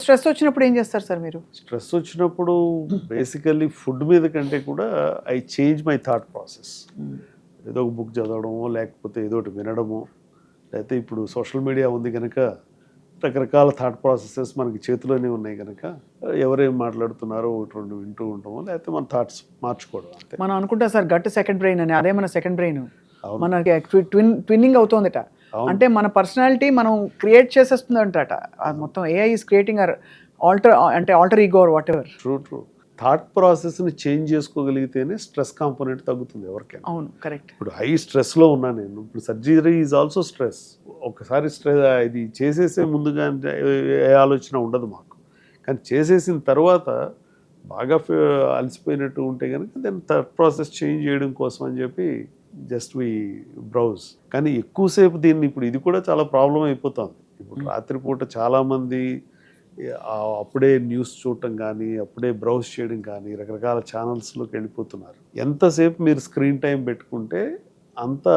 Stress వచ్చినప్పుడు ఏం చేస్తారు సార్ మీరు? స్ట్రెస్ వచ్చినప్పుడు బేసికల్లీ ఫుడ్ మీద కంటే కూడా I change my thought process. ఏదో ఒక బుక్ చదవడమో, లేకపోతే ఏదో ఒకటి వినడమో, లేకపోతే ఇప్పుడు సోషల్ మీడియా ఉంది కనుక రకరకాల థాట్ ప్రాసెసెస్ మనకి చేతిలోనే ఉన్నాయి కనుక ఎవరేం మాట్లాడుతున్నారో ఒకటి రెండు వింటూ ఉంటామో, లేకపోతే మన థాట్స్ మార్చుకోవడం అంతే. మనం అనుకుంటా సార్ గట్ సెకండ్ బ్రెయిన్ అని, అదే మన సెకండ్ బ్రెయిన్. అవును. మనకి ట్విన్నింగ్ అవుతోందట. అవును. అంటే మన పర్సనాలిటీ మనం క్రియేట్ చేసేస్తుందంటట. మొత్తం AI is creating our alter ego or whatever. True. Thought ప్రాసెస్ని చేంజ్ చేసుకోగలిగితేనే స్ట్రెస్ కాంపోనెంట్ తగ్గుతుంది ఎవరికైనా. అవును, కరెక్ట్. ఇప్పుడు హై స్ట్రెస్లో ఉన్నా నేను, ఇప్పుడు సర్జరీ ఈజ్ ఆల్సో స్ట్రెస్. ఒకసారి స్ట్రెస్ ఇది చేసేసే ముందుగా అంటే ఏ ఆలోచన ఉండదు మాకు, కానీ చేసేసిన తర్వాత బాగా అలసిపోయినట్టు ఉంటే కనుక దాన్ని థాట్ ప్రాసెస్ చేంజ్ చేయడం కోసం అని చెప్పి జస్ట్ వి బ్రౌజ్. కానీ ఎక్కువసేపు దీన్ని ఇప్పుడు ఇది కూడా చాలా ప్రాబ్లం అయిపోతుంది. ఇప్పుడు రాత్రిపూట చాలామంది అప్పుడే న్యూస్ చూడటం కానీ, అప్పుడే బ్రౌజ్ చేయడం కానీ, రకరకాల ఛానల్స్లోకి వెళ్ళిపోతున్నారు. ఎంతసేపు మీరు స్క్రీన్ టైం పెట్టుకుంటే అంత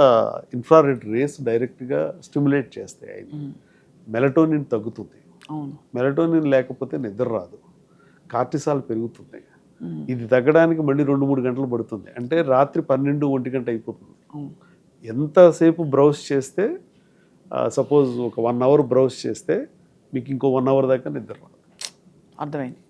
ఇన్ఫ్రారెడ్ రేస్ డైరెక్ట్గా స్టిమ్యులేట్ చేస్తాయి. అవి మెలటోనిన్ తగ్గుతుంది. మెలటోనిన్ లేకపోతే నిద్ర రాదు, కార్టిసాల్ పెరుగుతుంది. ఇది తగ్గడానికి మళ్ళీ 2-3 గంటలు పడుతుంది. అంటే రాత్రి 12-1 గంట అయిపోతుంది. ఎంతసేపు బ్రౌజ్ చేస్తే, సపోజ్ ఒక 1 అవర్ బ్రౌజ్ చేస్తే మీకు ఇంకో 1 అవర్ దాకా నిద్ర రాదు. అర్థమైంది.